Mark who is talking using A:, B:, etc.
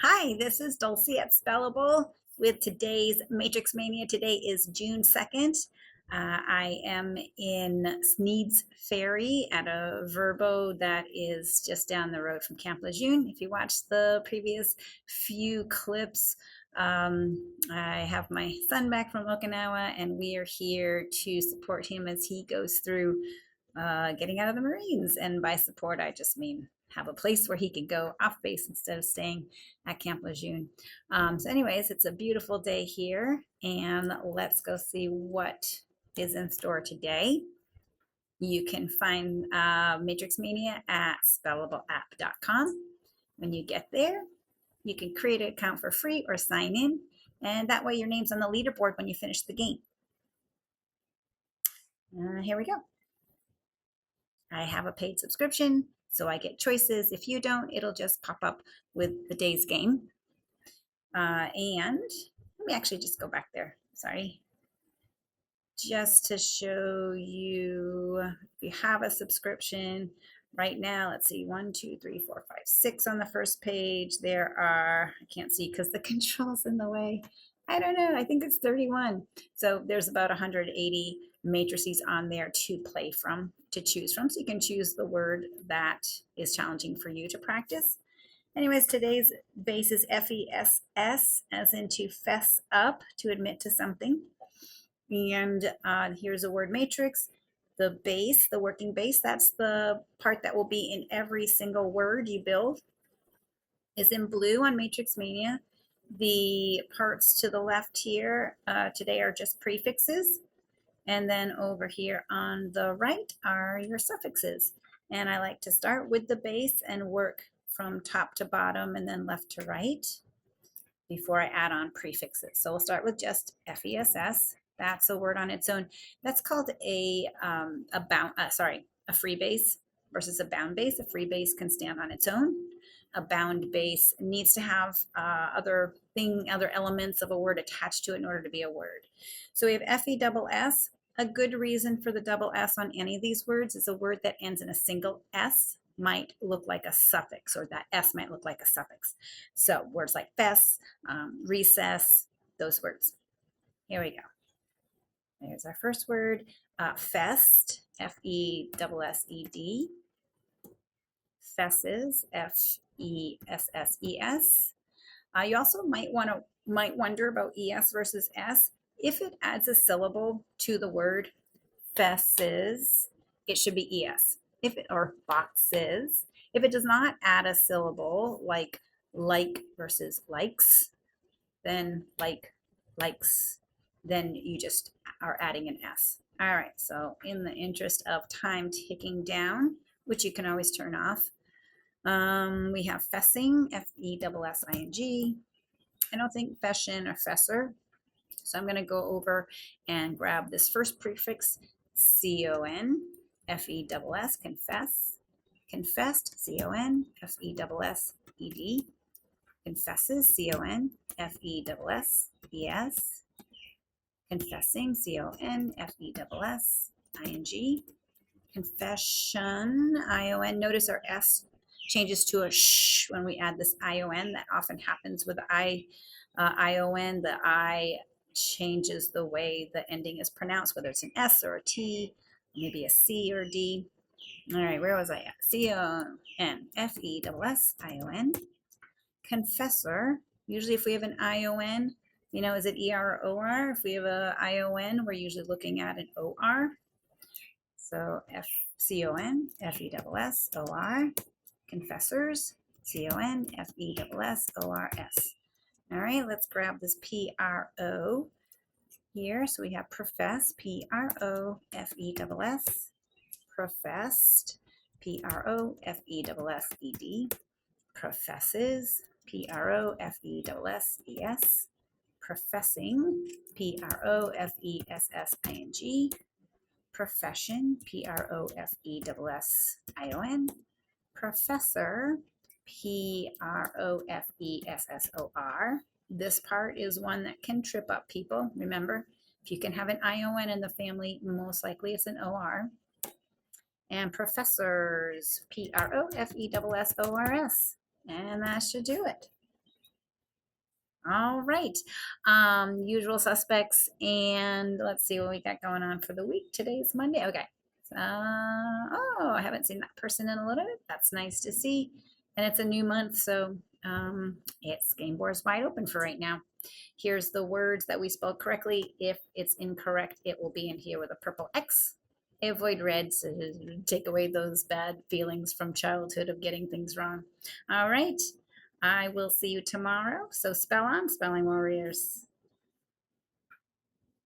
A: Hi, this is Dulcie at Spellable with today's Matrix Mania. Today is June 2nd. I am in Sneed's Ferry at a Verbo that is just down the road from Camp Lejeune. If you watched the previous few clips, I have my son back from Okinawa, and we are here to support him as he goes through getting out of the Marines. And by support, I just mean have a place where he can go off base instead of staying at Camp Lejeune. So anyways, it's a beautiful day here, and let's go see what is in store today. You can find Matrix Mania at spellableapp.com. When you get there, you can create an account for free or sign in, and that way your name's on the leaderboard when you finish the game. Here we go. I have a paid subscription, so I get choices. If you don't, it'll just pop up with the day's game. And let me actually just go back there. Sorry. Just to show you, if you have a subscription right now, let's see, 1, 2, 3, 4, 5, 6 on the first page. There are, I can't see because the control's in the way. I don't know, I think it's 31. So there's about 180 matrices on there to choose from. So you can choose the word that is challenging for you to practice. Anyways, today's base is FESS, as in to fess up, to admit to something. And here's a word matrix. The base, the working base, that's the part that will be in every single word you build, is in blue on Matrix Mania. The parts to the left here today are just prefixes. And then over here on the right are your suffixes. And I like to start with the base and work from top to bottom and then left to right before I add on prefixes. So we'll start with just FESS. That's a word on its own. That's called a free base versus a bound base. A free base can stand on its own. A bound base needs to have other elements of a word attached to it in order to be a word. So we have FESS. A good reason for the double S on any of these words is a word that ends in a single S might look like a suffix, or that S might look like a suffix. So words like FESS, recess, those words. Here we go. There's our first word, fest, FESSED, fesses, FESSES. You also might wonder about ES versus S. If it adds a syllable to the word fesses, it should be ES. Or boxes. If it does not add a syllable, like versus likes, then likes, then you just are adding an S. All right, so in the interest of time ticking down, which you can always turn off, we have fessing, FESSING. I don't think fession or fesser. So I'm going to go over and grab this first prefix, CON, FESS, confess, confessed, CON, FESSED, confesses, CON, FESSES, confessing, CON, FESSING, confession, ION. Notice our S changes to a sh when we add this ION. That often happens with ION. The I changes the way the ending is pronounced, whether it's an S or a T, maybe a C or a D. All right, where was I at? CON, FESSION. Confessor, usually if we have an ION, is it ER or OR? If we have a ION, we're usually looking at an OR. So CON, FESSOR. Confessors, CON, FESSORS. All right, let's grab this PRO here. So we have profess, PROFESS, professed, PROFESSED, professes, PROFESSES, professing, PROFESSING, profession, PROFESSION, professor, PROFESSOR. This part is one that can trip up people. Remember, if you can have an ION in the family, most likely it's an OR. And professors, PROFESSORS. And that should do it. All right. Usual suspects. And let's see what we got going on for the week. Today's Monday. Okay. Oh, I haven't seen that person in a little bit. That's nice to see. And it's a new month, so it's game board's wide open for right now. Here's the words that we spelled correctly. If it's incorrect, it will be in here with a purple X. Avoid red, so take away those bad feelings from childhood of getting things wrong. All right. I will see you tomorrow. So spell on, Spelling Warriors.